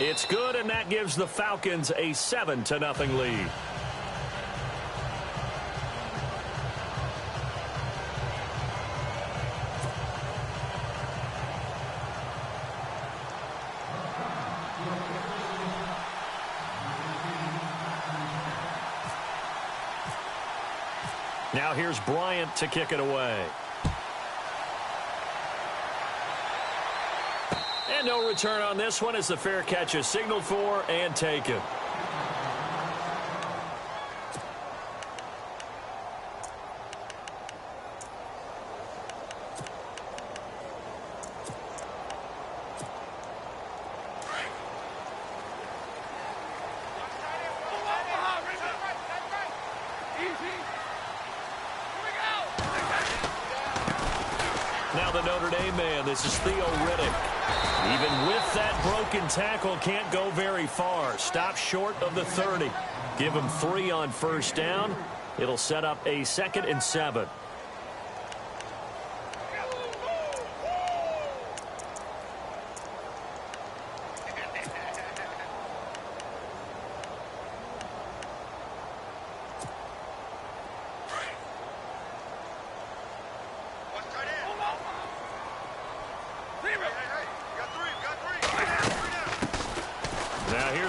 It's good, and that gives the Falcons a 7-0 lead. Now here's Bryant to kick it away. And no return on this one as the fair catch is signaled for and taken. Now the Notre Dame man, this is Theo Riddick. Even with that broken tackle, can't go very far. Stop short of the 30. Give him 3 on first down. It'll set up a 2nd and 7.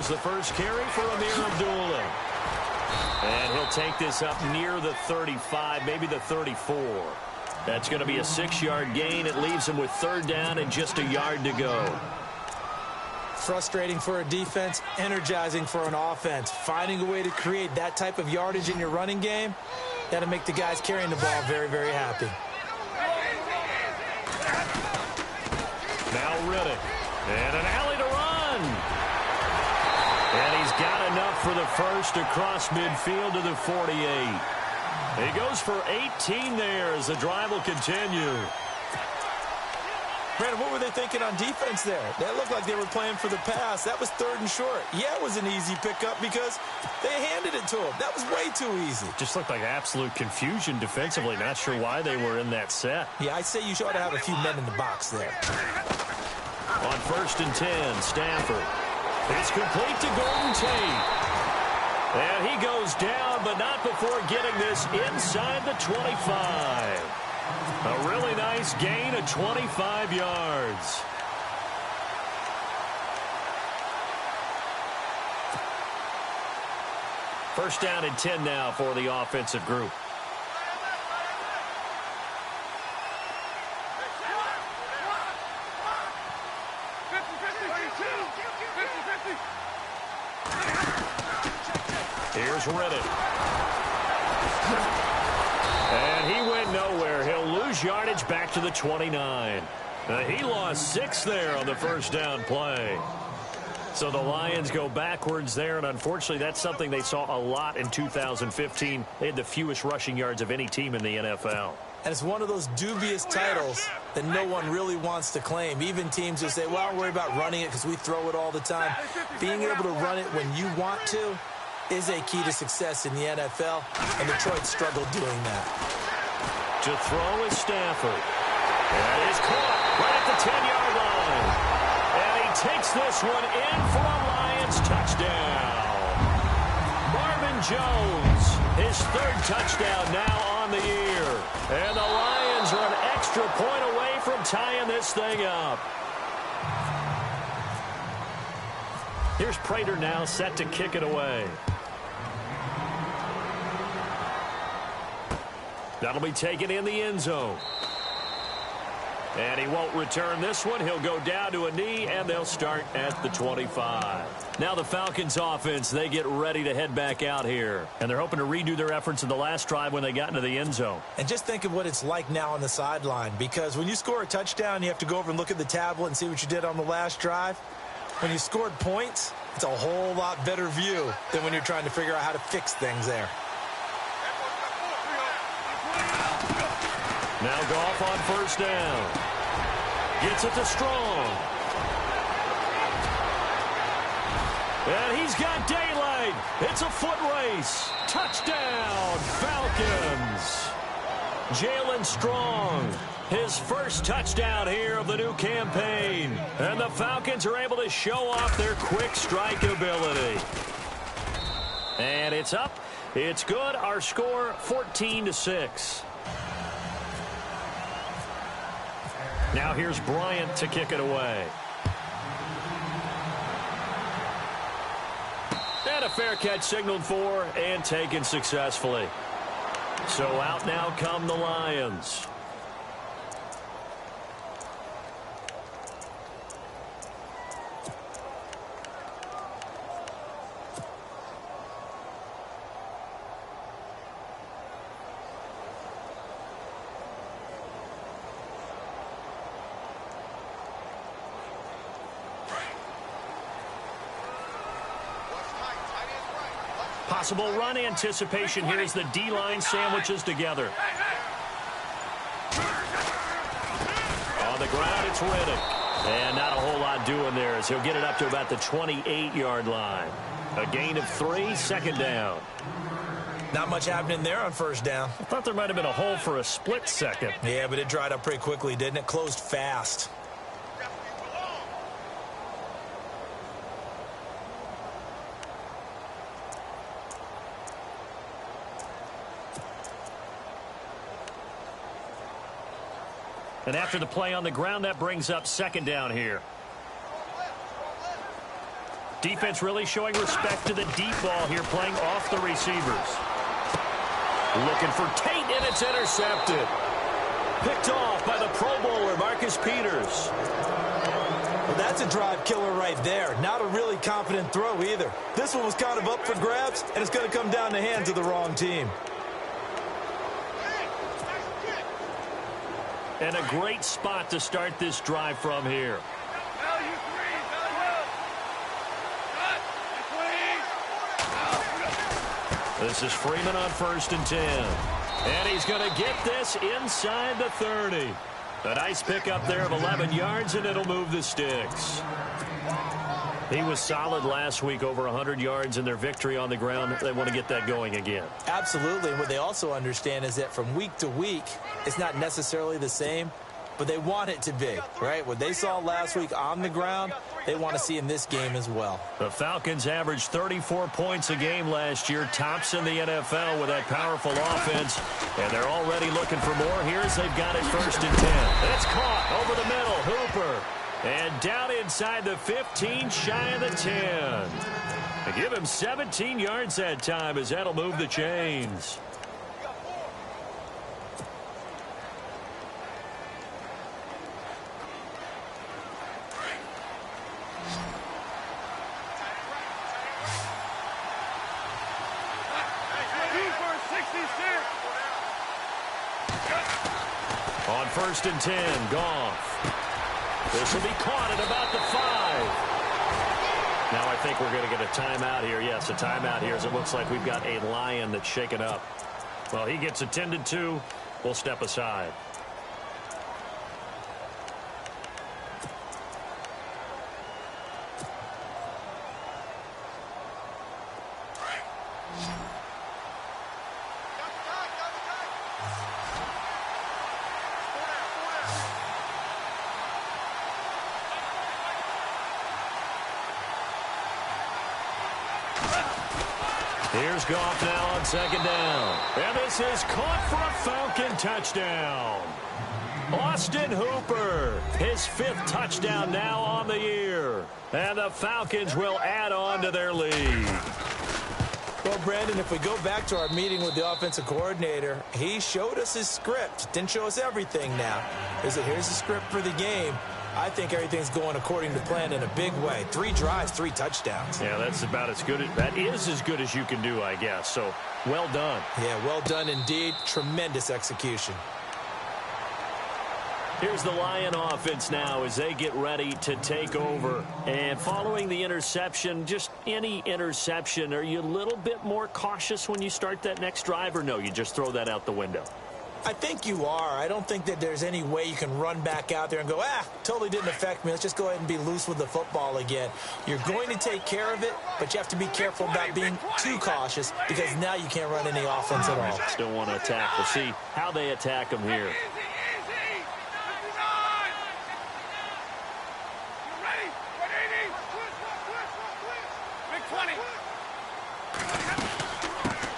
The first carry for Amir Abdullah. And he'll take this up near the 35, maybe the 34. That's going to be a 6-yard gain. It leaves him with 3rd down and just a yard to go. Frustrating for a defense, energizing for an offense. Finding a way to create that type of yardage in your running game, that'll make the guys carrying the ball very, very happy. Now Riddick. And an alley to run. And he's got enough for the first across midfield to the 48. He goes for 18 there as the drive will continue. Brandon, what were they thinking on defense there? That looked like they were playing for the pass. That was 3rd and short. Yeah, it was an easy pickup because they handed it to him. That was way too easy. Just looked like absolute confusion defensively. Not sure why they were in that set. Yeah, I say you ought to have a few men in the box there. On 1st and 10, Stafford. It's complete to Golden Tate. And he goes down, but not before getting this inside the 25. A really nice gain of 25 yards. First down and 10 now for the offensive group. Here's Riddick. And he went nowhere. He'll lose yardage back to the 29. He lost 6 there on the first down play. So the Lions go backwards there, and unfortunately that's something they saw a lot in 2015. They had the fewest rushing yards of any team in the NFL. And it's one of those dubious titles that no one really wants to claim. Even teams who say, well, don't worry about running it because we throw it all the time. Being able to run it when you want to is a key to success in the NFL, and Detroit struggled doing that. To throw is Stafford. And he's caught right at the 10-yard line. And he takes this one in for a Lions touchdown. Marvin Jones, his 3rd touchdown now on the year. And the Lions are an extra point away from tying this thing up. Here's Prater now set to kick it away. That'll be taken in the end zone. And he won't return this one. He'll go down to a knee, and they'll start at the 25. Now the Falcons offense, they get ready to head back out here. And they're hoping to redo their efforts in the last drive when they got into the end zone. And just think of what it's like now on the sideline, because when you score a touchdown, you have to go over and look at the tablet and see what you did on the last drive. When you scored points, it's a whole lot better view than when you're trying to figure out how to fix things there. Now Goff on first down. Gets it to Strong. And he's got daylight. It's a foot race. Touchdown, Falcons. Jalen Strong. His first touchdown here of the new campaign. And the Falcons are able to show off their quick strike ability. And it's up. It's good. Our score, 14-6. Now here's Bryant to kick it away. And a fair catch signaled for and taken successfully. So out now come the Lions. Possible run anticipation here as the D-line sandwiches together. On the ground, it's Riddick. And not a whole lot doing there as he'll get it up to about the 28-yard line. A gain of 3, second down. Not much happening there on first down. I thought there might have been a hole for a split second. Yeah, but it dried up pretty quickly, didn't it? Closed fast. And after the play on the ground, that brings up second down here. Defense really showing respect to the deep ball here, playing off the receivers. Looking for Tate, and it's intercepted. Picked off by the Pro Bowler, Marcus Peters. Well, that's a drive killer right there. Not a really confident throw either. This one was kind of up for grabs, and it's going to come down the hands of the wrong team. And a great spot to start this drive from here. This is Freeman on 1st and 10. And he's going to get this inside the 30. A nice pickup there of 11 yards, and it'll move the sticks. He was solid last week, over 100 yards in their victory on the ground. They want to get that going again. Absolutely. And what they also understand is that from week to week, it's not necessarily the same, but they want it to be, right? What they saw last week on the ground, they want to see in this game as well. The Falcons averaged 34 points a game last year, tops in the NFL with that powerful offense, and they're already looking for more. Here's they've got it 1st and 10. It's caught over the middle. Hooper. And down inside the 15, shy of the 10. They give him 17 yards that time as that'll move the chains. On 1st and 10, Goff. This will be caught at about the 5. Now I think we're going to get a timeout here. Yes, a timeout here as it looks like we've got a Lion that's shaken up. Well, he gets attended to. We'll step aside. Here's Goff now on 2nd down. And this is caught for a Falcon touchdown. Austin Hooper, his 5th touchdown now on the year. And the Falcons will add on to their lead. Well, Brandon, if we go back to our meeting with the offensive coordinator, he showed us his script. Didn't show us everything now. He said, here's the script for the game. I think everything's going according to plan in a big way. 3 drives, 3 touchdowns. Yeah, that's about as good. That is as good as you can do, I guess. So, well done. Yeah, well done indeed. Tremendous execution. Here's the Lion offense now as they get ready to take over. And following the interception, just any interception, are you a little bit more cautious when you start that next drive, or no, you just throw that out the window? I think you are. I don't think that there's any way you can run back out there and go, totally didn't affect me. Let's just go ahead and be loose with the football again. You're going to take care of it, but you have to be careful about being too cautious because now you can't run any offense at all. Still want to attack. We'll see how they attack them here.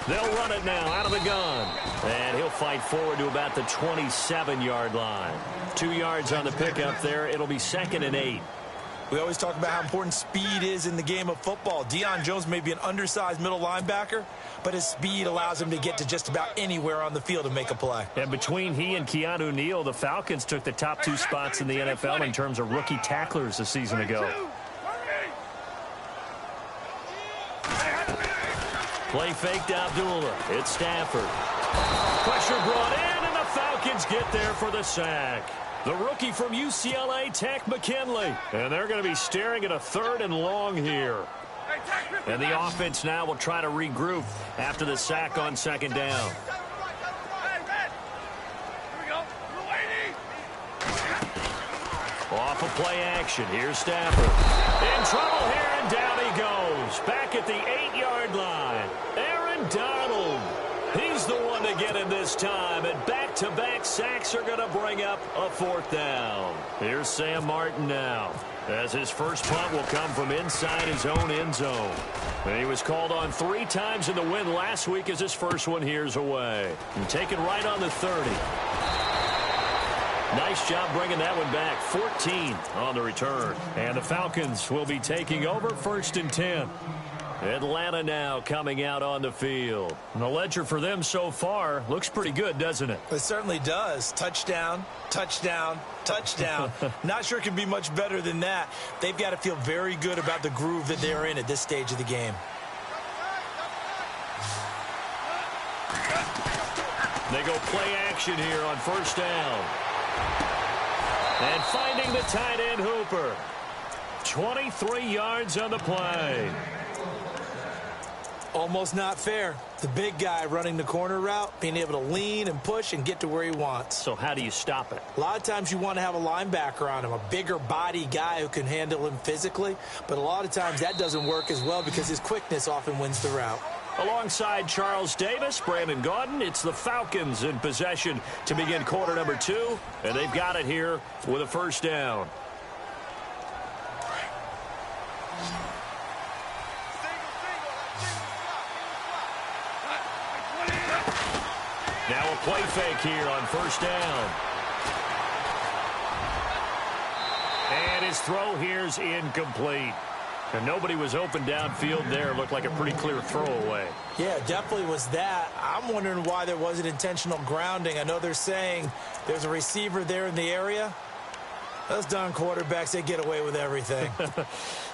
They'll run it now out of the gun. And he'll fight forward to about the 27-yard line. 2 yards on the pickup there. It'll be 2nd and 8. We always talk about how important speed is in the game of football. Deion Jones may be an undersized middle linebacker, but his speed allows him to get to just about anywhere on the field and make a play. And between he and Keanu Neal, the Falcons took the top 2 spots in the NFL in terms of rookie tacklers a season ago. Play fake to Abdullah. It's Stafford. Pressure brought in, and the Falcons get there for the sack. The rookie from UCLA, Tech McKinley. And they're going to be staring at a 3rd and long here. And the offense now will try to regroup after the sack on 2nd down. Off of play action. Here's Stafford. In trouble here, and down he goes. Back at the 8-yard line. Aaron Donald. He's the one to get him this time, and back-to-back sacks are going to bring up a 4th down. Here's Sam Martin now, as his first punt will come from inside his own end zone. And he was called on 3 times in the win last week as his first one here's away. And taken right on the 30. Nice job bringing that one back. 14 on the return. And the Falcons will be taking over 1st and 10. Atlanta now coming out on the field. And the ledger for them so far looks pretty good, doesn't it? It certainly does. Touchdown, touchdown, touchdown. Not sure it can be much better than that. They've got to feel very good about the groove that they're in at this stage of the game. They go play action here on 1st down. And finding the tight end Hooper. 23 yards on the play. Almost not fair. The big guy running the corner route, being able to lean and push and get to where he wants. So how do you stop it? A lot of times you want to have a linebacker on him, a bigger body guy who can handle him physically. But a lot of times that doesn't work as well because his quickness often wins the route. Alongside Charles Davis, Brandon Gaudin, it's the Falcons in possession to begin quarter number 2. And they've got it here with a 1st down. Now a play fake here on 1st down. And his throw here's incomplete. And nobody was open downfield there. Looked like a pretty clear throwaway. Yeah, definitely was that. I'm wondering why there wasn't intentional grounding. I know they're saying there's a receiver there in the area. Those darn quarterbacks, they get away with everything.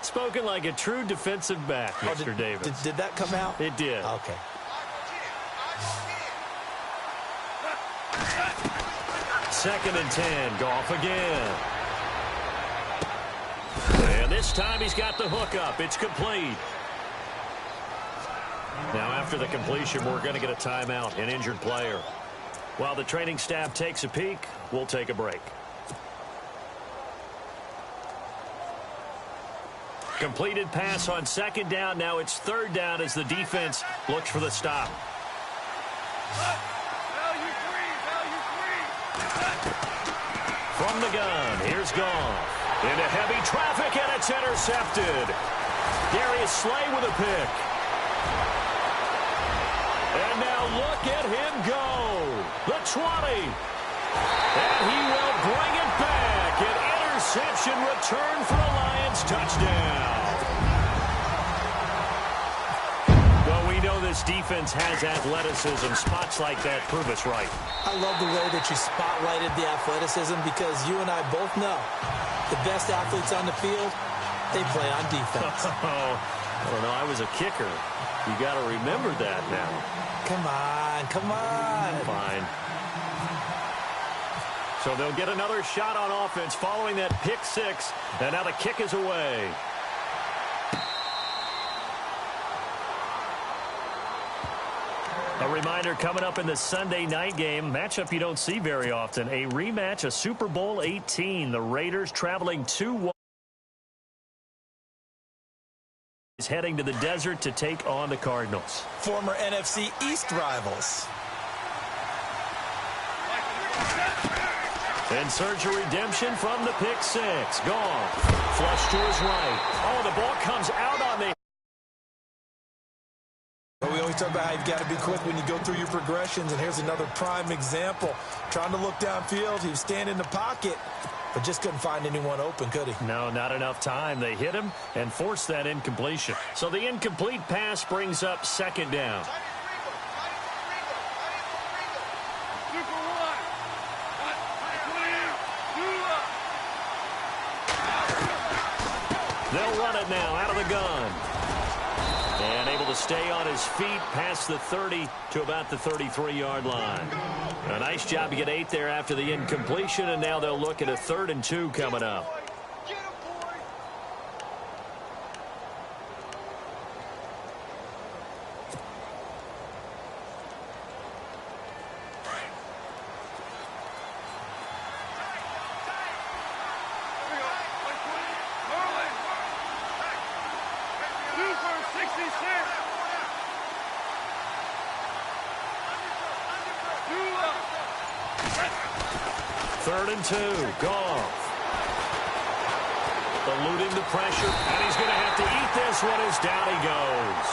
Spoken like a true defensive back, Mr. Davis. Did that come out? It did. Okay. Second and 10. Goff again. And this time he's got the hook up. It's complete. Now after the completion, we're going to get a timeout, an injured player. While the training staff takes a peek, we'll take a break. Completed pass on 2nd down. Now it's 3rd down as the defense looks for the stop. From the gun, here's Goff. Into heavy traffic, and it's intercepted. Darius Slay with a pick. And now look at him go. The 20. And he will bring it back. An interception return for a Lions touchdown. Well, we know this defense has athleticism. Spots like that prove us right. I love the way that you spotlighted the athleticism because you and I both know the best athletes on the field, they play on defense. Oh, I don't know. I was a kicker. You got to remember that now. Come on, come on. Fine. So they'll get another shot on offense following that pick 6. And now the kick is away. A reminder coming up in the Sunday night game, matchup you don't see very often, a rematch of Super Bowl 18. The Raiders traveling 2-1. Is heading to the desert to take on the Cardinals. Former NFC East rivals. And search of redemption from the pick 6. Gone. Flush to his right. Oh, the ball comes out on the... We always talk about how you've got to be quick when you go through your progressions, and here's another prime example. Trying to look downfield, he was standing in the pocket, but just couldn't find anyone open, could he? No, not enough time. They hit him and forced that incompletion. So the incomplete pass brings up second down. They'll run it now out of the gun. And able to stay on his feet past the 30 to about the 33-yard line. A nice job to get 8 there after the incompletion, and now they'll look at a 3rd and 2 coming up. Third and 2, Goff. Eluding the pressure, and he's going to have to eat this one as down he goes.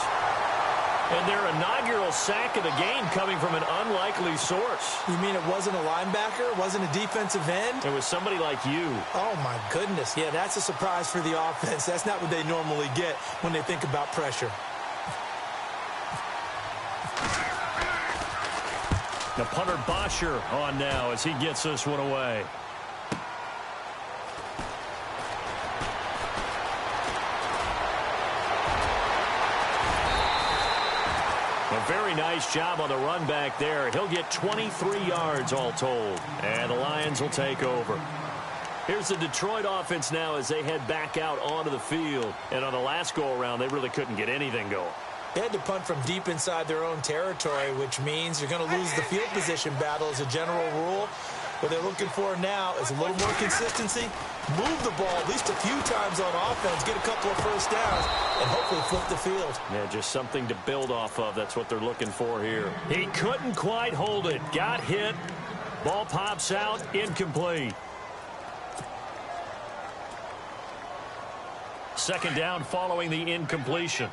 And their inaugural sack of the game coming from an unlikely source. You mean it wasn't a linebacker? It wasn't a defensive end? It was somebody like you. Oh, my goodness. Yeah, that's a surprise for the offense. That's not what they normally get when they think about pressure. The punter Bosher on now as he gets this one away. A very nice job on the run back there. He'll get 23 yards all told. And the Lions will take over. Here's the Detroit offense now as they head back out onto the field. And on the last go-around, they really couldn't get anything going. They had to punt from deep inside their own territory, which means you're going to lose the field position battle as a general rule. What they're looking for now is a little more consistency, move the ball at least a few times on offense, get a couple of first downs, and hopefully flip the field. Yeah, just something to build off of. That's what they're looking for here. He couldn't quite hold it. Got hit. Ball pops out. Incomplete. Second down following the incompletion.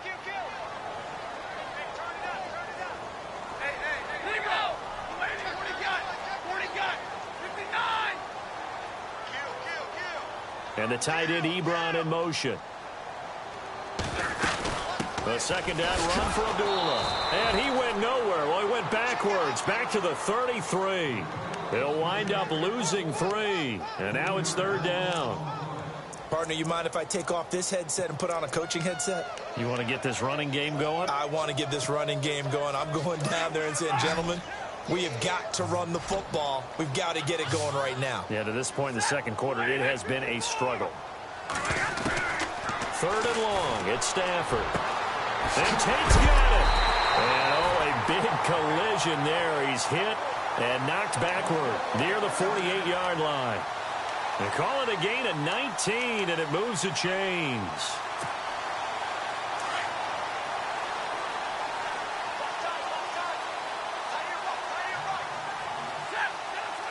And the tight end Ebron in motion. The second down run for Abdullah. And he went nowhere. Well, he went backwards. Back to the 33. He'll wind up losing 3. And now it's third down. Partner, you mind if I take off this headset and put on a coaching headset? You want to get this running game going? I want to get this running game going. I'm going down there and saying, gentlemen, we have got to run the football. We've got to get it going right now. Yeah, to this point in the second quarter, it has been a struggle. Third and long. It's Stafford. And Tate's got it. And, oh, a big collision there. He's hit and knocked backward near the 48-yard line. They call it a gain of 19, and it moves the chains.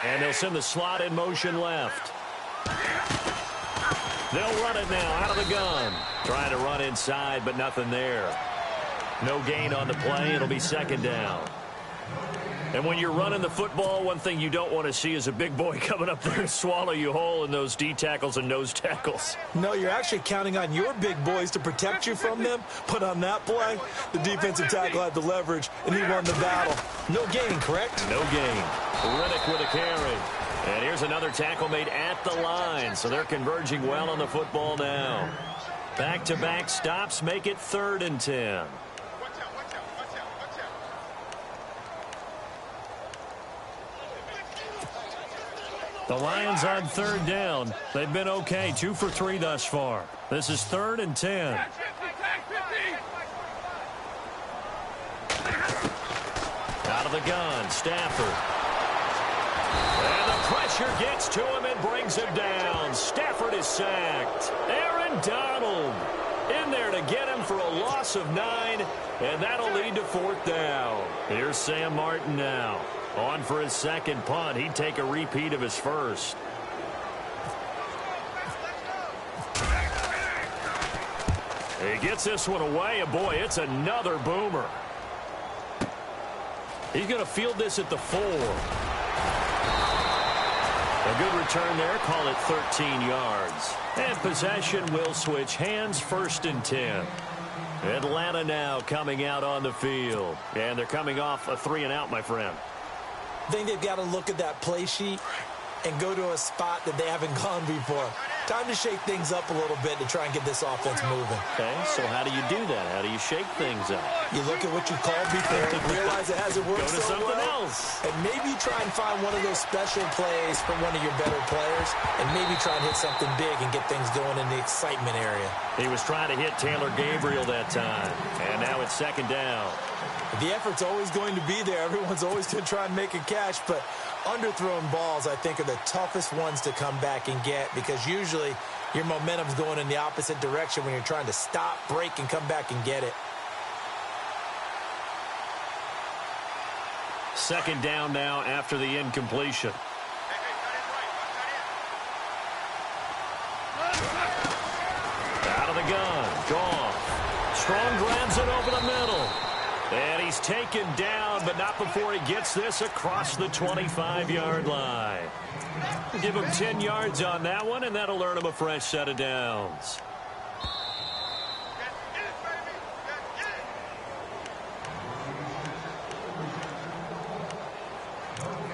And they'll send the slot in motion left. They'll run it now out of the gun. Trying to run inside, but nothing there. No gain on the play. It'll be second down. And when you're running the football, one thing you don't want to see is a big boy coming up there and swallow you whole in those D tackles and nose tackles. No, you're actually counting on your big boys to protect you from them. But on that play, the defensive tackle had the leverage, and he won the battle. No gain, correct? No gain. Riddick with a carry. And here's another tackle made at the line. So they're converging well on the football now. Back-to-back stops make it 3rd and 10. The Lions on third down. They've been okay. 2 for 3 thus far. This is 3rd and 10. Out of the gun, Stafford. And the pressure gets to him and brings him down. Stafford is sacked. Aaron Donald in there to get him for a loss of 9, and that'll lead to 4th down. Here's Sam Martin now. On for his second punt. He'd take a repeat of his first. He gets this one away, and boy, it's another boomer. He's going to field this at the 4. A good return there. Call it 13 yards. And possession will switch hands, 1st and 10. Atlanta now coming out on the field. And they're coming off a 3-and-out, my friend. I think they've got to look at that play sheet and go to a spot that they haven't gone before. Time to shake things up a little bit to try and get this offense moving. Okay, so how do you do that? How do you shake things up? You look at what you called before, realize it hasn't worked so well. Go to something else. And maybe try and find one of those special plays from one of your better players, and maybe try and hit something big and get things going in the excitement area. He was trying to hit Taylor Gabriel that time, and now it's 2nd down. The effort's always going to be there. Everyone's always going to try and make a catch, but underthrown balls, I think, are the toughest ones to come back and get because usually your momentum's going in the opposite direction when you're trying to stop, break, and come back and get it. 2nd down now after the incompletion. Out of the gun. Goff. Strong grabs it over the middle. And he's taken down, but not before he gets this across the 25-yard line. Give him 10 yards on that one, and that'll earn him a fresh set of downs.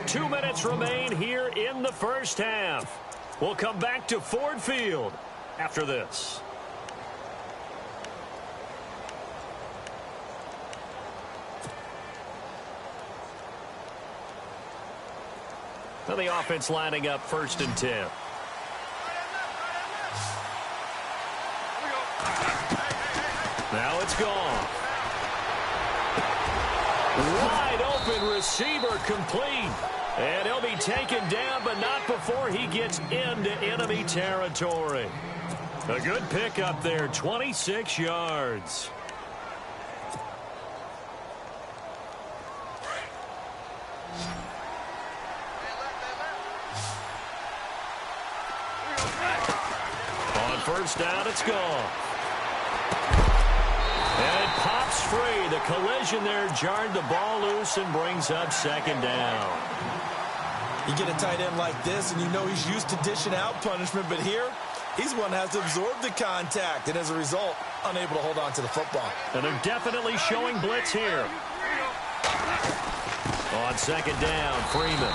Two minutes remain here in the first half. We'll come back to Ford Field after this. Now the offense lining up 1st and 10. Now it's gone. Wide open receiver complete. And he'll be taken down, but not before he gets into enemy territory. A good pickup there, 26 yards. On 1st down, it's gone. And it pops free. The collision there jarred the ball loose and brings up 2nd down. You get a tight end like this, and you know he's used to dishing out punishment, but here, he's one that has to absorb the contact, and as a result, unable to hold on to the football. And they're definitely showing blitz here. On 2nd down, Freeman.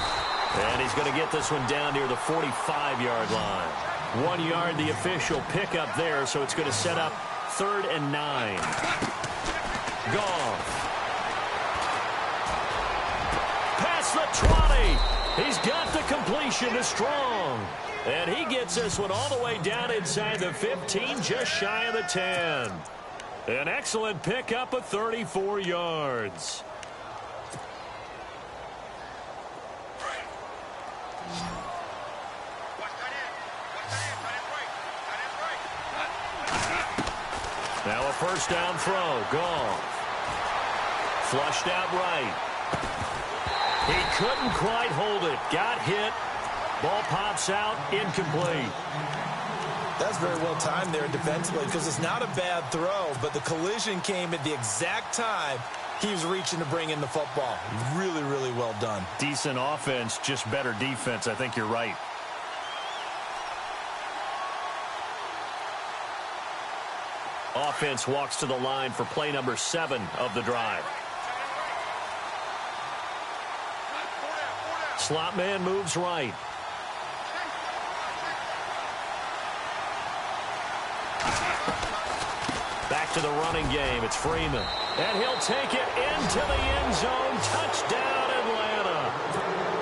And he's going to get this one down near the 45-yard line. 1 yard, the official pickup there, so it's going to set up 3rd and 9. Goff. Past the 20. He's got the completion to Strong. And he gets this one all the way down inside the 15, just shy of the 10. An excellent pickup of 34 yards. Now a 1st down throw. Goff. Flushed out right. He couldn't quite hold it. Got hit. Ball pops out. Incomplete. That's very well timed there defensively because it's not a bad throw, but the collision came at the exact time he was reaching to bring in the football. Really, really well done. Decent offense, just better defense. I think you're right. Offense walks to the line for play number 7 of the drive. Slot man moves right. Back to the running game. It's Freeman. And he'll take it into the end zone. Touchdown, Atlanta.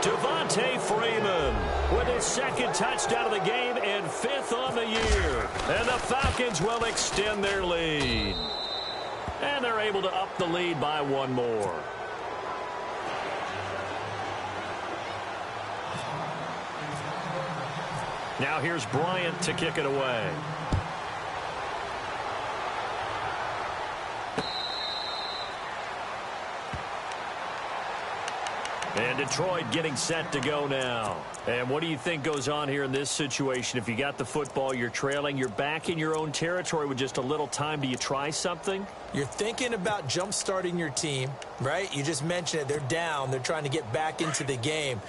Devontae Freeman with his 2nd touchdown of the game and 5th on the year. And the Falcons will extend their lead. And they're able to up the lead by 1 more. Now here's Bryant to kick it away. And Detroit getting set to go now. And what do you think goes on here in this situation? If you got the football, you're trailing, you're back in your own territory with just a little time. Do you try something? You're thinking about jump-starting your team, right? You just mentioned it. They're down. They're trying to get back into the game.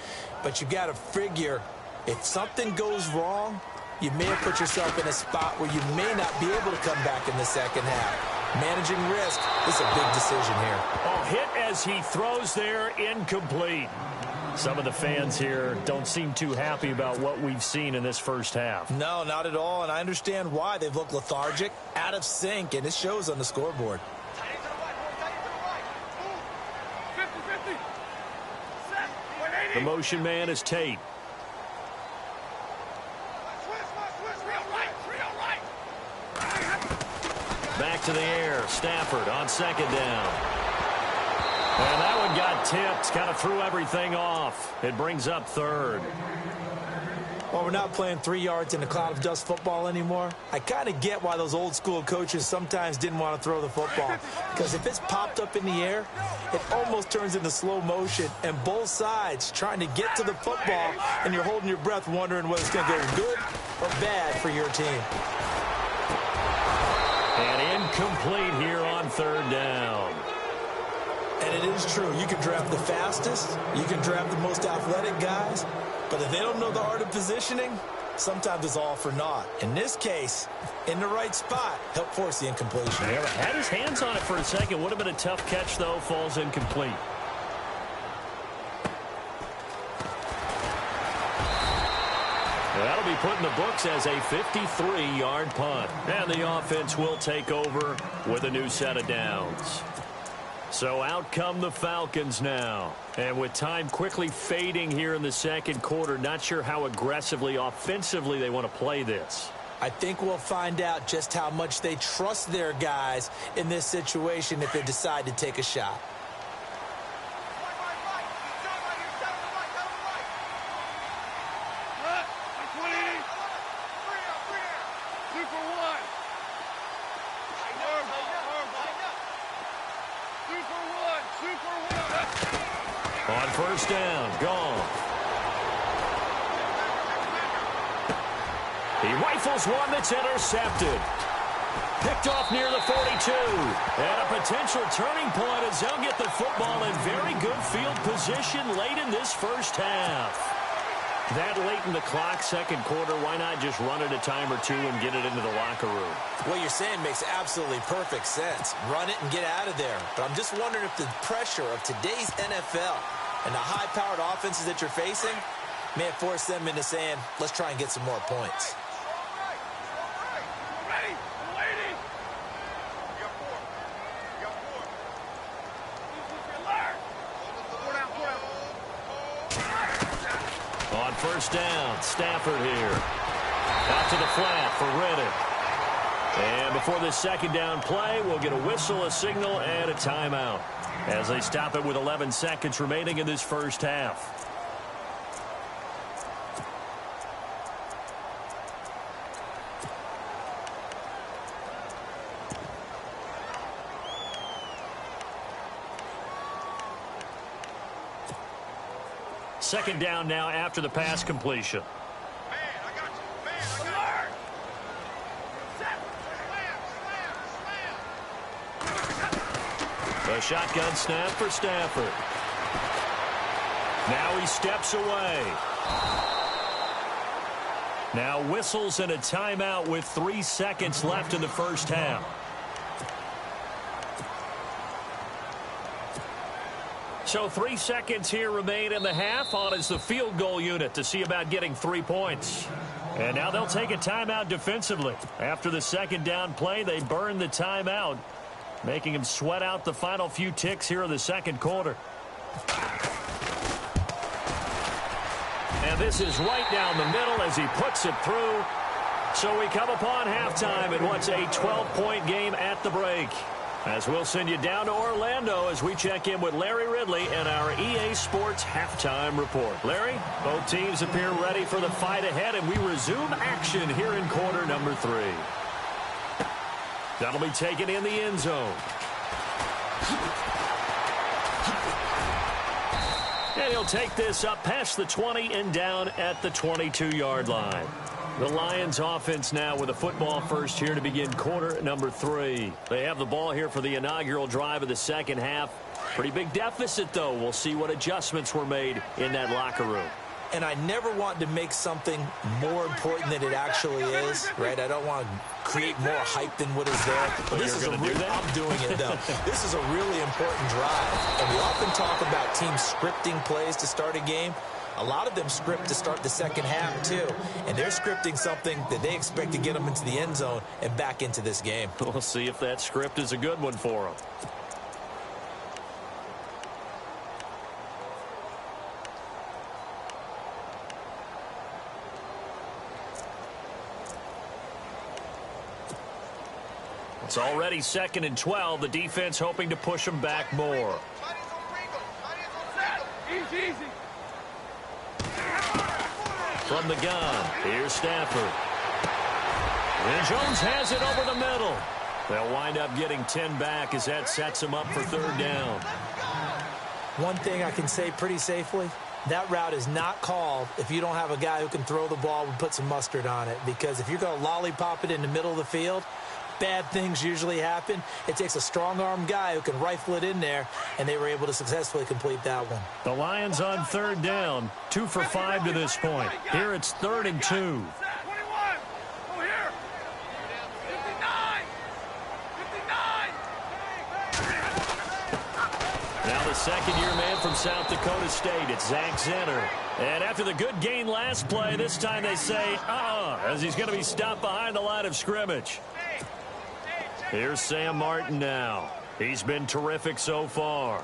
But you got to figure if something goes wrong, you may have put yourself in a spot where you may not be able to come back in the second half. Managing risk is a big decision here. Oh, hit as he throws there, incomplete. Some of the fans here don't seem too happy about what we've seen in this first half. No, not at all, and I understand why. They've looked lethargic, out of sync, and it shows on the scoreboard. The motion man is Tate. Back to the air. Stafford on second down. And that one got tipped. Kind of threw everything off. It brings up third. Well, we're not playing 3 yards in a cloud of dust football anymore. I kind of get why those old school coaches sometimes didn't want to throw the football. Because if it's popped up in the air, it almost turns into slow motion. And both sides trying to get to the football, and you're holding your breath wondering whether it's going to go good or bad for your team. And incomplete here on third down. And it is true. You can draft the fastest. You can draft the most athletic guys. But if they don't know the art of positioning, sometimes it's all for naught. In this case, in the right spot, help force the incompletion. Yeah, had his hands on it for a second. Would have been a tough catch, though. Falls incomplete. That'll be put in the books as a 53-yard punt. And the offense will take over with a new set of downs. So out come the Falcons now. And with time quickly fading here in the second quarter, not sure how aggressively, offensively they want to play this. I think we'll find out just how much they trust their guys in this situation if they decide to take a shot. On first down, gone. He rifles one that's intercepted. Picked off near the 42. And a potential turning point as they'll get the football in very good field position late in this first half. That late in the clock, second quarter, why not just run it a time or two and get it into the locker room? What you're saying makes absolutely perfect sense. Run it and get out of there. But I'm just wondering if the pressure of today's NFL and the high-powered offenses that you're facing may have forced them into saying, let's try and get some more points. On first down, Stafford here. Out to the flat for Riddick. And before this second down play, we'll get a whistle, a signal, and a timeout as they stop it with 11 seconds remaining in this first half. Second down now after the pass completion. A shotgun snap for Stafford. Now he steps away. Now whistles and a timeout with 3 seconds left in the first half. So 3 seconds here remain in the half. On is the field goal unit to see about getting 3 points. And now they'll take a timeout defensively. After the second down play, they burn the timeout, making him sweat out the final few ticks here in the second quarter. And this is right down the middle as he puts it through. So we come upon halftime in what's a 12-point game at the break. As we'll send you down to Orlando as we check in with Larry Ridley and our EA Sports Halftime Report. Larry, both teams appear ready for the fight ahead, and we resume action here in quarter number 3. That'll be taken in the end zone. And he'll take this up past the 20 and down at the 22-yard line. The Lions offense now with a football first here to begin quarter number 3. They have the ball here for the inaugural drive of the second half. Pretty big deficit, though. We'll see what adjustments were made in that locker room. And I never want to make something more important than it actually is, right? I don't want to create more hype than what is there. But this is I'm doing it, though. This is a really important drive. And we often talk about teams scripting plays to start a game. A lot of them script to start the second half, too. And they're scripting something that they expect to get them into the end zone and back into this game. We'll see if that script is a good one for them. It's already 2nd and 12. The defense hoping to push them back more. Easy. From the gun, here's Stafford. And Jones has it over the middle. They'll wind up getting 10 back as that sets them up for 3rd down. One thing I can say pretty safely, that route is not called if you don't have a guy who can throw the ball and put some mustard on it. Because if you're going to lollipop it in the middle of the field, bad things usually happen. It takes a strong-arm guy who can rifle it in there, and they were able to successfully complete that one. The Lions on 3rd down, 2 for 5 to this point. Here it's 3rd and 2. 21. Oh, here. 59. Now the second-year man from South Dakota State, it's Zach Zenner. And after the good gain last play, this time they say, as he's going to be stopped behind the line of scrimmage. Here's Sam Martin now. He's been terrific so far.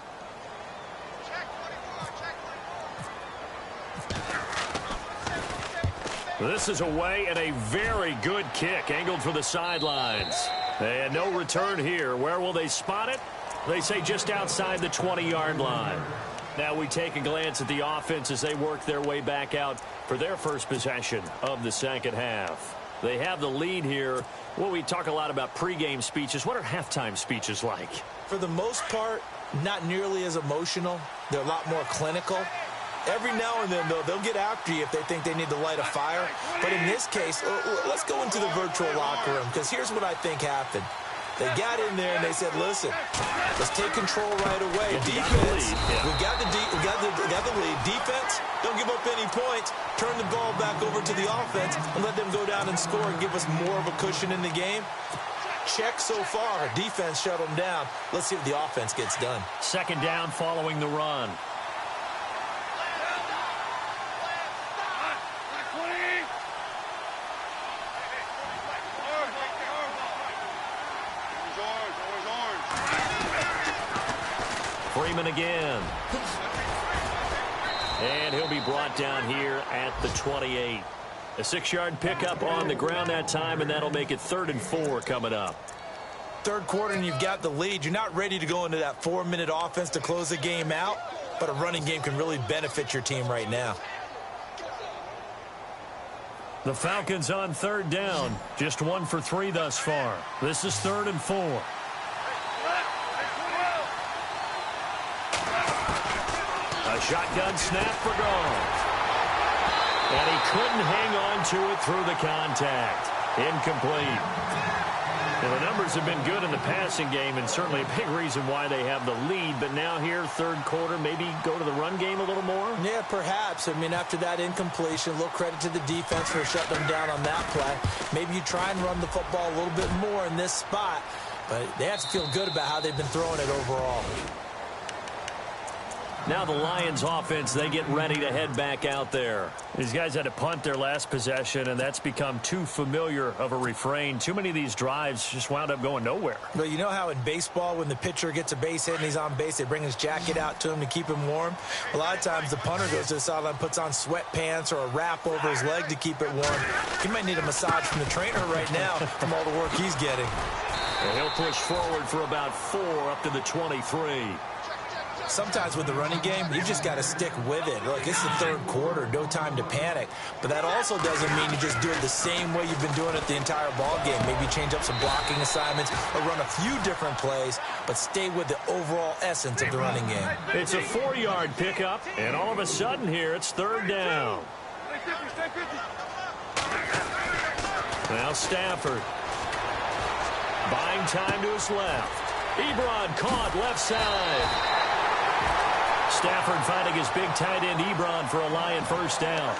This is away and a very good kick angled for the sidelines. And no return here. Where will they spot it? They say just outside the 20-yard line. Now we take a glance at the offense as they work their way back out for their first possession of the second half. They have the lead here. Well, we talk a lot about pregame speeches. What are halftime speeches like? For the most part, not nearly as emotional. They're a lot more clinical. Every now and then, though, they'll get after you if they think they need to light a fire. But in this case, let's go into the virtual locker room, because here's what I think happened. They got in there and they said, listen, let's take control right away. Defense, we got the lead. Defense, don't give up any points. Turn the ball back over to the offense and let them go down and score and give us more of a cushion in the game. Check so far. Defense shut them down. Let's see if the offense gets done. 2nd down following the run. Freeman again. And he'll be brought down here at the 28. A 6-yard pickup on the ground that time, and that'll make it 3rd and 4 coming up. Third quarter and you've got the lead. You're not ready to go into that 4-minute offense to close the game out, but a running game can really benefit your team right now. The Falcons on 3rd down. Just 1 for 3 thus far. This is 3rd and 4. A shotgun snap for Goff. And he couldn't hang on to it through the contact. Incomplete. Well, the numbers have been good in the passing game, and certainly a big reason why they have the lead. But now here, 3rd quarter, maybe go to the run game a little more? Yeah, perhaps. I mean, after that incompletion, a little credit to the defense for shutting them down on that play. Maybe you try and run the football a little bit more in this spot. But they have to feel good about how they've been throwing it overall. Now the Lions offense, they get ready to head back out there. These guys had to punt their last possession, and that's become too familiar of a refrain. Too many of these drives just wound up going nowhere. Well, you know how in baseball, when the pitcher gets a base hit and he's on base, they bring his jacket out to him to keep him warm? A lot of times the punter goes to the sideline, puts on sweatpants or a wrap over his leg to keep it warm. He might need a massage from the trainer right now from all the work he's getting. And he'll push forward for about 4 up to the 23. sometimes with the running game, you've just got to stick with it. Look, it's the third quarter, no time to panic. But that also doesn't mean you just do it the same way you've been doing it the entire ball game. Maybe change up some blocking assignments or run a few different plays, but stay with the overall essence of the running game. It's a 4-yard pickup, and all of a sudden here, it's third down. Now Stafford. Buying time to his left. Ebron caught left side. Stafford finding his big tight end Ebron for a Lion first down.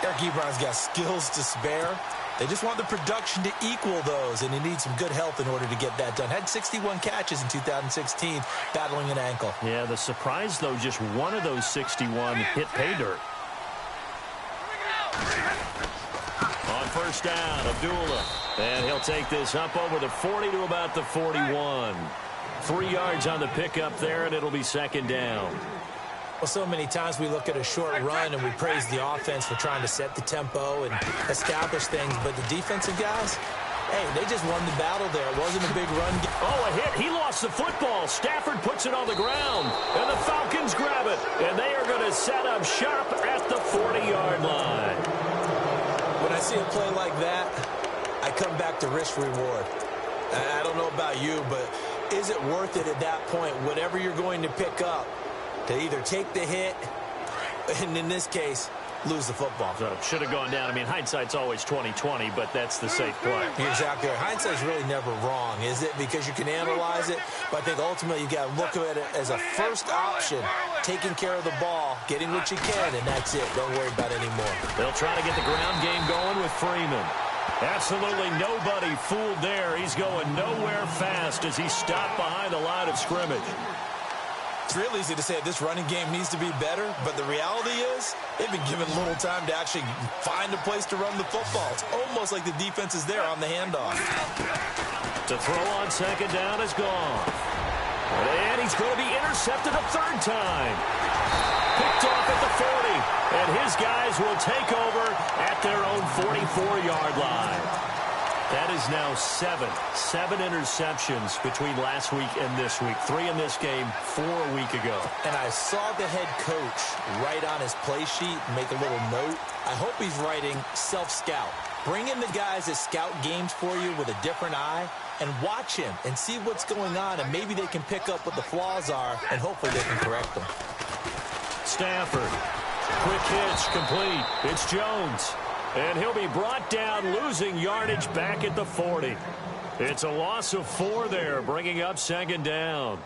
Eric Ebron's got skills to spare. They just want the production to equal those, and he needs some good help in order to get that done. Had 61 catches in 2016, battling an ankle. Yeah, the surprise, though, just one of those 61 hit pay dirt. On first down, Abdullah. And he'll take this up over the 40 to about the 41. 3 yards on the pickup there, and it'll be second down. Well, so many times we look at a short run and we praise the offense for trying to set the tempo and establish things, but the defensive guys, hey, they just won the battle there. It wasn't a big run. Oh, a hit. He lost the football. Stafford puts it on the ground, and the Falcons grab it, and they are going to set up shop at the 40-yard line. When I see a play like that, I come back to risk reward. I don't know about you, but is it worth it at that point, whatever you're going to pick up, to either take the hit and, in this case, lose the football? So should have gone down. I mean, hindsight's always 20/20, but that's the safe play. You're exactly right. Hindsight's really never wrong, is it? Because you can analyze it, but I think ultimately you got to look at it as a first option, taking care of the ball, getting what you can, and that's it. Don't worry about it anymore. They'll try to get the ground game going with Freeman. Absolutely nobody fooled there. He's going nowhere fast as he stopped behind the line of scrimmage. It's real easy to say this running game needs to be better, but the reality is they've been given little time to actually find a place to run the football. It's almost like the defense is there on the handoff. To throw on second down is gone. And he's going to be intercepted a third time. Picked off at the 40, and his guys will take over at their own 44-yard line. That is now seven interceptions between last week and this week. 3 in this game, 4 a week ago. And I saw the head coach write on his play sheet and make a little note. I hope he's writing self-scout. Bring in the guys that scout games for you with a different eye and watch him and see what's going on, and maybe they can pick up what the flaws are, and hopefully they can correct them. Stafford, quick hitch, complete. It's Jones. And he'll be brought down, losing yardage back at the 40. It's a loss of 4 there, bringing up second down.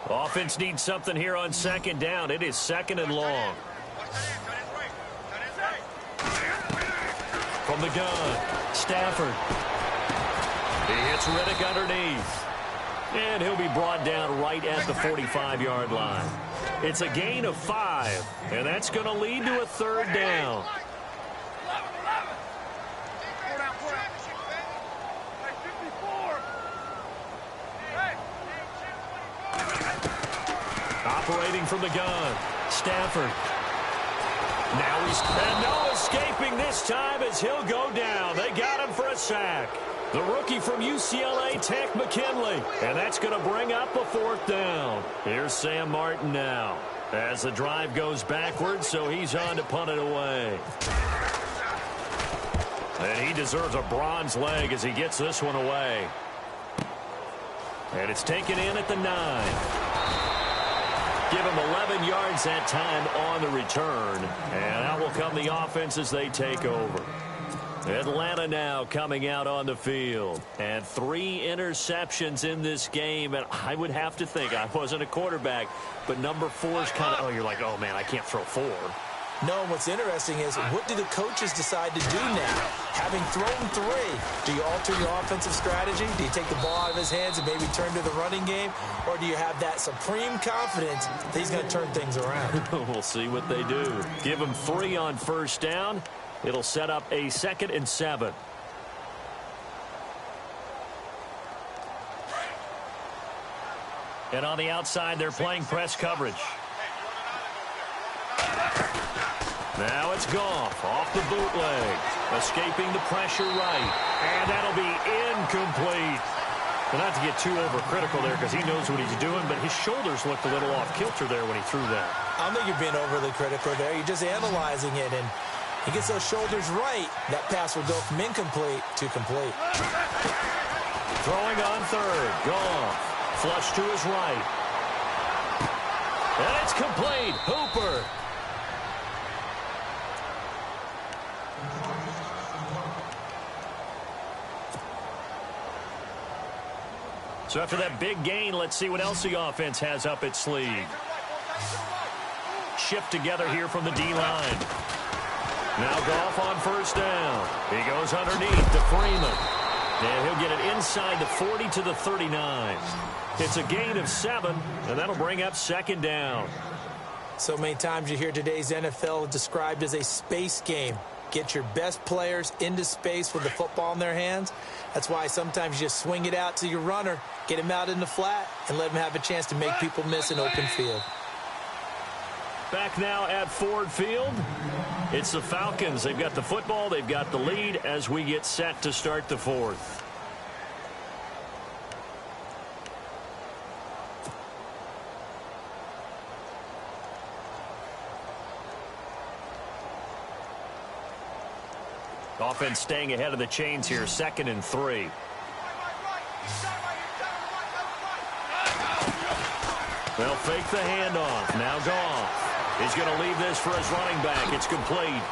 Offense needs something here on second down. It is second and long. From the gun, Stafford. He hits Riddick underneath. And he'll be brought down right at the 45-yard line. It's a gain of 5, and that's going to lead to a third down. Operating from the gun, Stafford. Now he's no escaping this time as he'll go down. They got him for a sack. The rookie from UCLA, Tank McKinley. And that's going to bring up a fourth down. Here's Sam Martin now as the drive goes backwards, so he's on to punt it away. And he deserves a bronze leg as he gets this one away. And it's taken in at the 9. Give him 11 yards that time on the return. And out will come the offense as they take over. Atlanta now coming out on the field. And 3 interceptions in this game. And I would have to think, I wasn't a quarterback, but number 4 is kind of, you're like, oh, man, I can't throw 4. No, what's interesting is, what do the coaches decide to do now? Having thrown 3, do you alter your offensive strategy? Do you take the ball out of his hands and maybe turn to the running game? Or do you have that supreme confidence that he's going to turn things around? We'll see what they do. Give him 3 on first down. It'll set up a 2nd and 7. And on the outside, they're playing press coverage. Now it's Goff off the bootleg. Escaping the pressure right. And that'll be incomplete. Well, not to get too overcritical there because he knows what he's doing, but his shoulders looked a little off kilter there when he threw that. I don't think you're being overly critical there. You're just analyzing it, and he gets those shoulders right. That pass will go from incomplete to complete. Throwing on third. Goff. Flush to his right. And it's complete. Hooper. So after that big gain, let's see what else the offense has up its sleeve. Shift together here from the D-line. Now Goff on first down. He goes underneath to Freeman. And he'll get it inside the 40 to the 39. It's a gain of 7, and that'll bring up second down. So many times you hear today's NFL described as a space game. Get your best players into space with the football in their hands. That's why sometimes you just swing it out to your runner, get him out in the flat, and let him have a chance to make people miss an open field. Back now at Ford Field. It's the Falcons. They've got the football. They've got the lead as we get set to start the fourth. Offense staying ahead of the chains here, 2nd and 3. They'll fake the handoff. Now Goff. He's going to leave this for his running back. It's complete.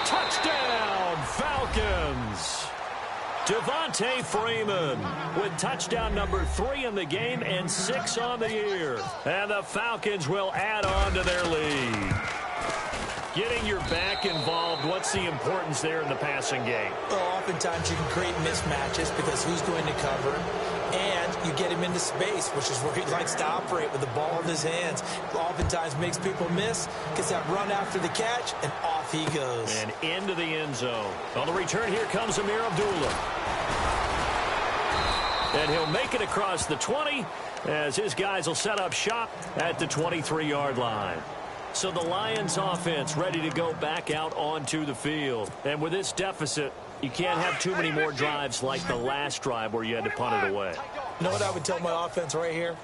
Touchdown, Falcons. Devontae Freeman with touchdown number 3 in the game and 6 on the year. And the Falcons will add on to their lead. Getting your back involved, what's the importance there in the passing game? Well, oftentimes you can create mismatches because who's going to cover him, and you get him into space, which is where he likes to operate with the ball in his hands. Oftentimes makes people miss, gets that run after the catch, and off he goes. And into the end zone. On the return, here comes Amir Abdullah. And he'll make it across the 20 as his guys will set up shop at the 23-yard line. So the Lions offense ready to go back out onto the field. And with this deficit, you can't have too many more drives like the last drive where you had to punt it away. You know what I would tell my offense right here?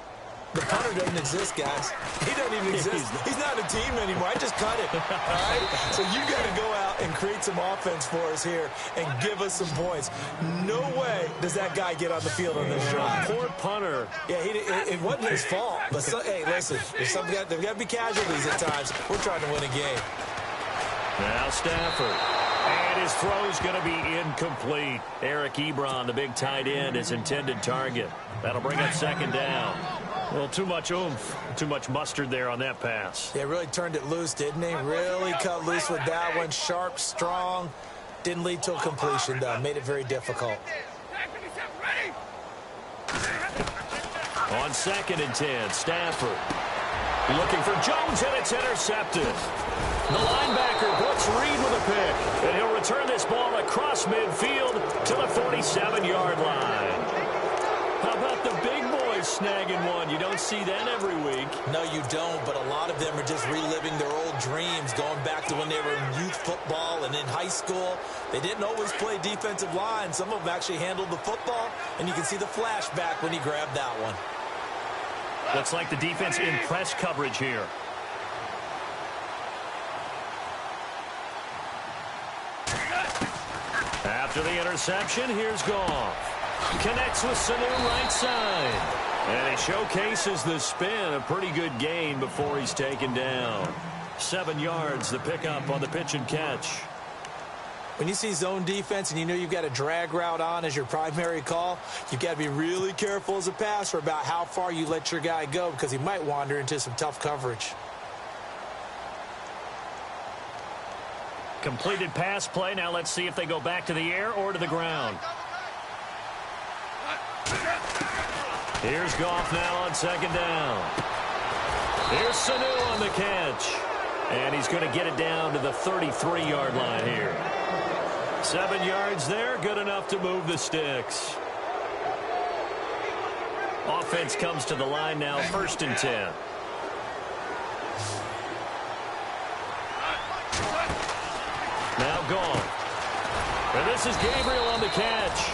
The punter doesn't exist, guys. He doesn't even exist. He's not a team anymore. I just cut it. All right? So you got to go out and create some offense for us here and give us some points. No way does that guy get on the field on this drive. Poor punter. Yeah, it wasn't his fault. But hey, listen, there's got to be casualties at times. We're trying to win a game. Now Stafford. And his throw's going to be incomplete. Eric Ebron, the big tight end, his intended target. That'll bring up second down. Well, too much oomph, too much mustard there on that pass. Yeah, really turned it loose, didn't he? Really cut loose with that one. Sharp, strong. Didn't lead to a completion, though. Made it very difficult. On 2nd and 10, Stafford. Looking for Jones, and it's intercepted. The linebacker, Brooks Reed with a pick. And he'll return this ball across midfield to the 47-yard line. How about the big boys snagging one? You don't see that every week. No, you don't, but a lot of them are just reliving their old dreams, going back to when they were in youth football and in high school. They didn't always play defensive line. Some of them actually handled the football, and you can see the flashback when he grabbed that one. Looks like the defense in press coverage here. After the interception, here's Goff. Connects with Sanu right side. And he showcases the spin. A pretty good gain before he's taken down. 7 yards, the pickup on the pitch and catch. When you see zone defense and you know you've got a drag route on as your primary call, you've got to be really careful as a passer about how far you let your guy go because he might wander into some tough coverage. Completed pass play. Now let's see if they go back to the air or to the ground. Here's Goff now on 2nd down. Here's Sanu on the catch. And he's going to get it down to the 33-yard line here. 7 yards there, good enough to move the sticks. Offense comes to the line now, 1st and 10. Now Goff. And this is Gabriel on the catch.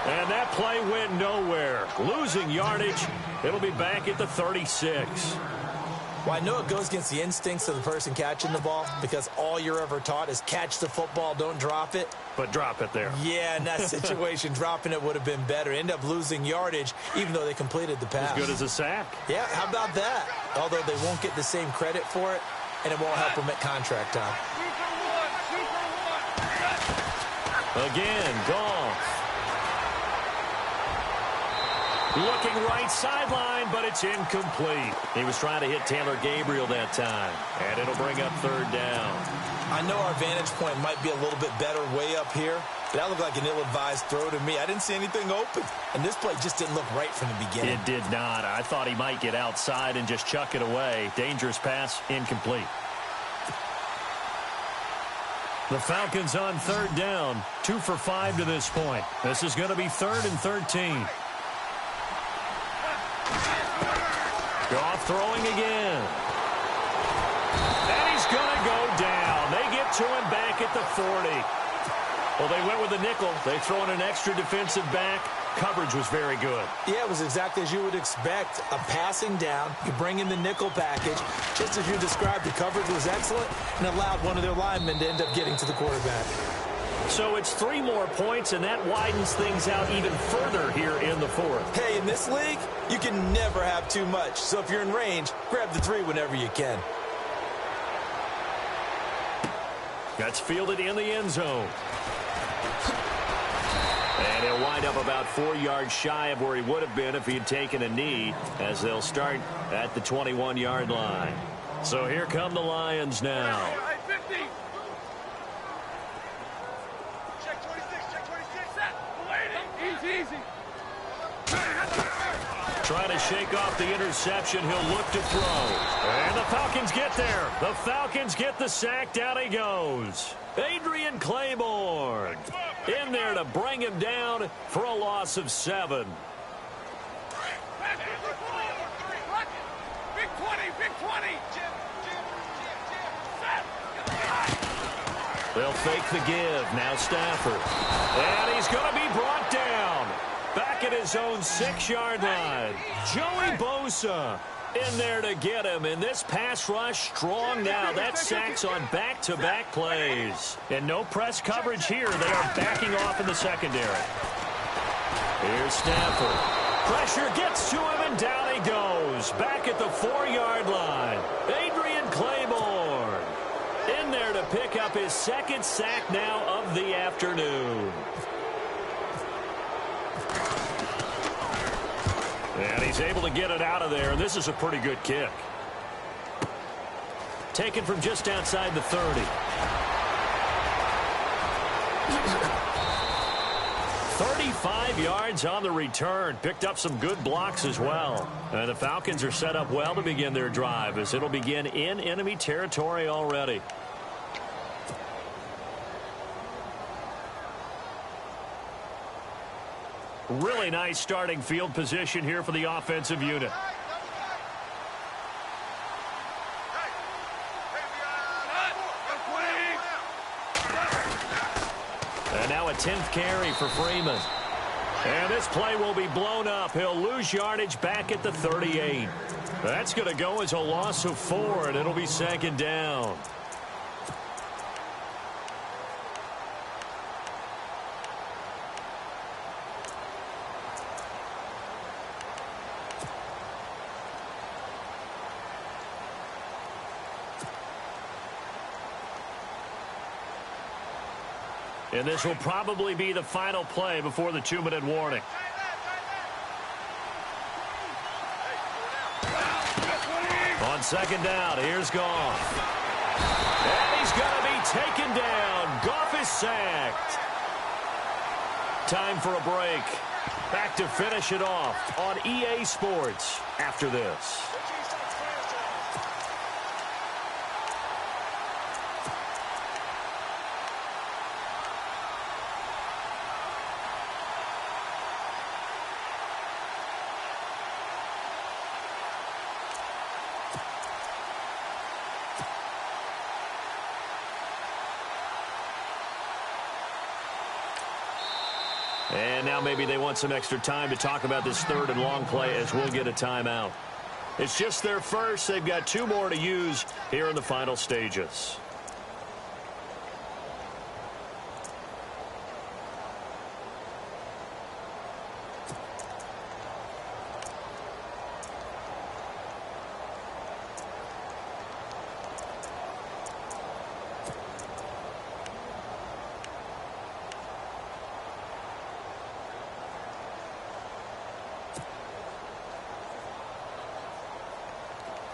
And that play went nowhere. Losing yardage. It'll be back at the 36. Well, I know it goes against the instincts of the person catching the ball because all you're ever taught is catch the football, don't drop it. But drop it there. Yeah, in that situation, dropping it would have been better. End up losing yardage, even though they completed the pass. As good as a sack. Yeah, how about that? Although they won't get the same credit for it, and it won't help them at contract time. Again, Goff. Looking right sideline, but it's incomplete. He was trying to hit Taylor Gabriel that time, and it'll bring up third down. I know our vantage point might be a little bit better way up here, but that looked like an ill-advised throw to me. I didn't see anything open, and this play just didn't look right from the beginning. It did not. I thought he might get outside and just chuck it away. Dangerous pass, incomplete. The Falcons on third down, 2 for 5 to this point. This is going to be 3rd and 13. Goff throwing again. And he's going to go down. They get to him back at the 40. Well, they went with a nickel. They throw in an extra defensive back. Coverage was very good. Yeah, it was exactly as you would expect. A passing down. You bring in the nickel package. Just as you described, the coverage was excellent and allowed one of their linemen to end up getting to the quarterback. So it's 3 more points, and that widens things out even further here in the 4th. Hey, in this league, you can never have too much. So if you're in range, grab the 3 whenever you can. That's fielded in the end zone. And he'll wind up about 4 yards shy of where he would have been if he had taken a knee, as they'll start at the 21-yard line. So here come the Lions now. Trying to shake off the interception. He'll look to throw. And the Falcons get there. The Falcons get the sack. Down he goes. Adrian Claiborne in there to bring him down for a loss of 7. Big 20, big 20. They'll fake the give. Now Stafford. And he's going to be brought down. Back at his own 6-yard line. Joey Bosa in there to get him. And this pass rush strong now. That sack's on back-to-back plays. And no press coverage here. They are backing off in the secondary. Here's Stafford. Pressure gets to him, and down he goes. Back at the 4-yard line. Adrian Claiborne in there to pick up his 2nd sack now of the afternoon. And he's able to get it out of there. This is a pretty good kick. Taken from just outside the 30. 35 yards on the return. Picked up some good blocks as well. And the Falcons are set up well to begin their drive, as it'll begin in enemy territory already. Really nice starting field position here for the offensive unit. And now a 10th carry for Freeman. And this play will be blown up. He'll lose yardage back at the 38. That's going to go as a loss of 4, and it'll be 2nd down. And this will probably be the final play before the 2-minute warning. On 2nd down, here's Goff. And he's going to be taken down. Goff is sacked. Time for a break. Back to finish it off on EA Sports after this. And now maybe they want some extra time to talk about this third and long play as we'll get a timeout. It's just their first. They've got 2 more to use here in the final stages.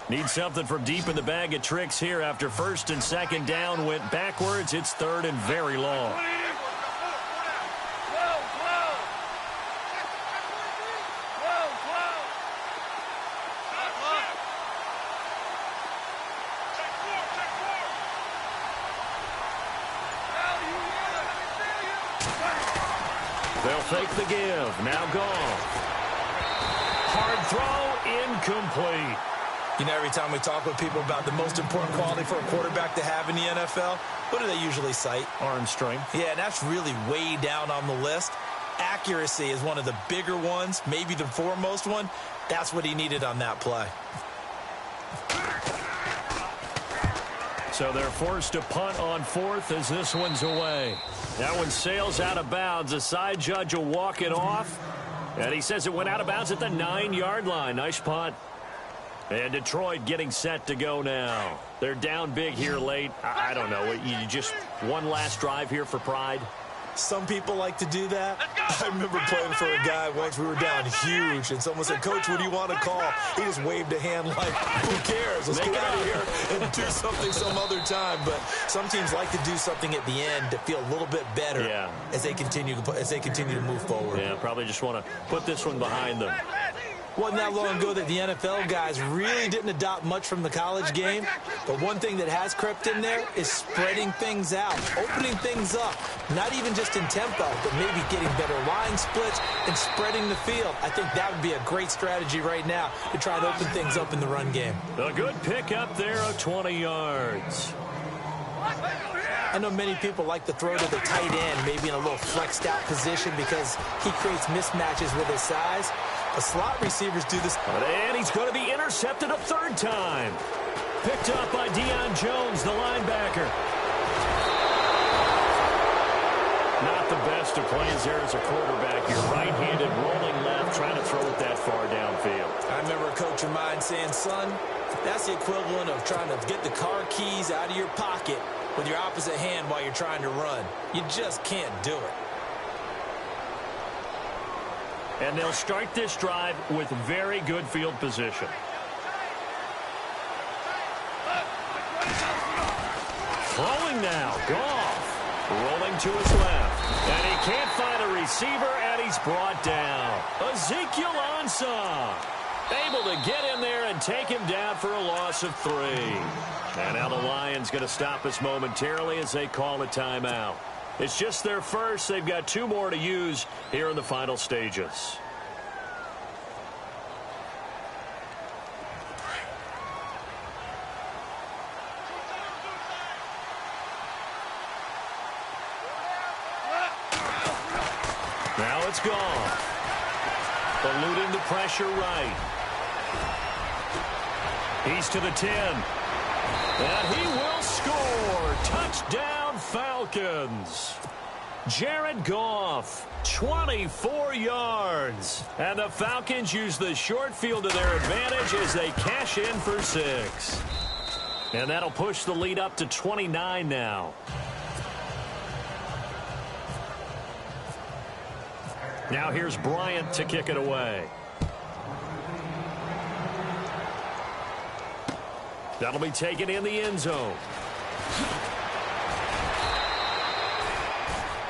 Need something from deep in the bag of tricks here after first and second down went backwards. It's third and very long. They'll fake the give. Now gone. Hard throw, incomplete. You know, every time we talk with people about the most important quality for a quarterback to have in the NFL, what do they usually cite? Arm strength. Yeah, and that's really way down on the list. Accuracy is one of the bigger ones, maybe the foremost one. That's what he needed on that play. So they're forced to punt on 4th as this one's away. That one sails out of bounds. The side judge will walk it off. And he says it went out of bounds at the 9-yard line. Nice punt. And Detroit getting set to go now. They're down big here late. I don't know. You just one last drive here for pride? Some people like to do that. I remember playing for a guy once. We were down huge, and someone said, "Coach, what do you want to call?" He just waved a hand like, "Who cares? Let's get out of here and do something some other time." But some teams like to do something at the end to feel a little bit better as they continue to move forward. Yeah, probably just want to put this one behind them. Wasn't that long ago that the NFL guys really didn't adopt much from the college game. But one thing that has crept in there is spreading things out, opening things up, not even just in tempo, but maybe getting better line splits and spreading the field. I think that would be a great strategy right now to try and open things up in the run game. A good pickup there of 20 yards. I know many people like to throw to the tight end, maybe in a little flexed out position because he creates mismatches with his size. The slot receivers do this. And he's going to be intercepted a 3rd time. Picked up by Deion Jones, the linebacker. Not the best of plays there as a quarterback. You're right-handed, rolling left, trying to throw it that far downfield. I remember a coach of mine saying, "Son, that's the equivalent of trying to get the car keys out of your pocket with your opposite hand while you're trying to run. You just can't do it." And they'll start this drive with very good field position. Throwing now, Goff. Rolling to his left. And he can't find a receiver, and he's brought down. Ezekiel Ansah able to get in there and take him down for a loss of 3. And now the Lions going to stop us momentarily as they call a timeout. It's just their first. They've got 2 more to use here in the final stages. Now it's gone. Eluding the pressure right. He's to the 10. And he will score. Touchdown, Falcons. Jared Goff, 24 yards. And the Falcons use the short field to their advantage as they cash in for 6. And that'll push the lead up to 29 now. Now here's Bryant to kick it away. That'll be taken in the end zone.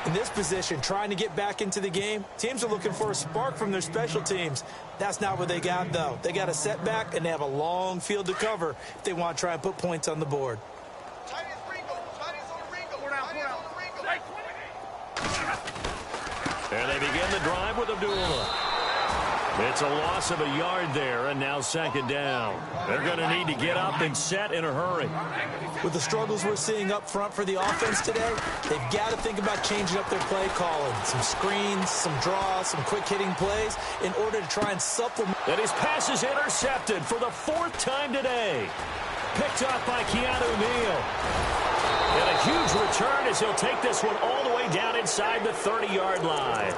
In this position, trying to get back into the game, teams are looking for a spark from their special teams. That's not what they got, though. They got a setback, and they have a long field to cover if they want to try and put points on the board. And they begin the drive with Abdullah. It's a loss of a yard there, and now second down. They're going to need to get up and set in a hurry. With the struggles we're seeing up front for the offense today, they've got to think about changing up their play calling. Some screens, some draws, some quick-hitting plays in order to try and supplement. And his pass is intercepted for the 4th time today. Picked off by Keanu Neal. And a huge return as he'll take this one all the way down inside the 30-yard line.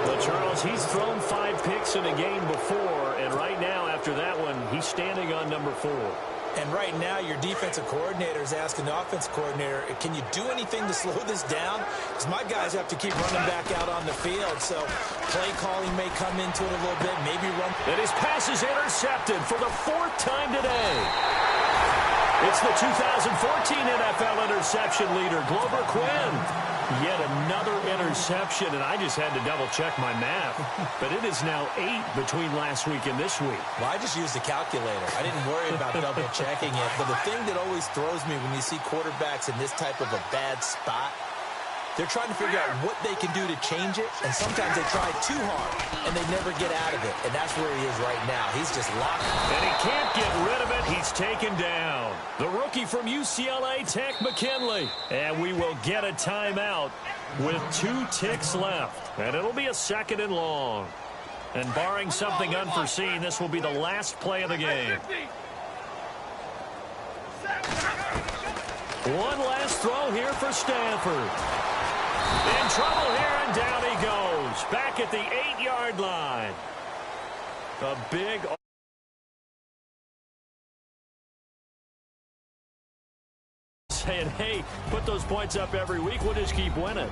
Well, Charles, he's thrown 5 picks in a game before, and right now, after that one, he's standing on number 4. And right now, your defensive coordinator is asking the offensive coordinator, can you do anything to slow this down? Because my guys have to keep running back out on the field, so play calling may come into it a little bit, maybe run. And his pass is intercepted for the 4th time today. It's the 2014 NFL interception leader, Glover Quinn. Yet another interception, and I just had to double-check my math. But it is now 8 between last week and this week. Well, I just used a calculator. I didn't worry about double-checking it. But the thing that always throws me when you see quarterbacks in this type of a bad spot, they're trying to figure out what they can do to change it, and sometimes they try too hard, and they never get out of it. And that's where he is right now. He's just locked. And he can't get rid of it. He's taken down. The rookie from UCLA, Tech McKinley. And we will get a timeout with 2 ticks left. And it'll be a 2nd and long. And barring something unforeseen, this will be the last play of the game. One last throw here for Stanford. In trouble here, and down he goes. Back at the 8-yard line. A big... saying, hey, put those points up every week. We'll just keep winning.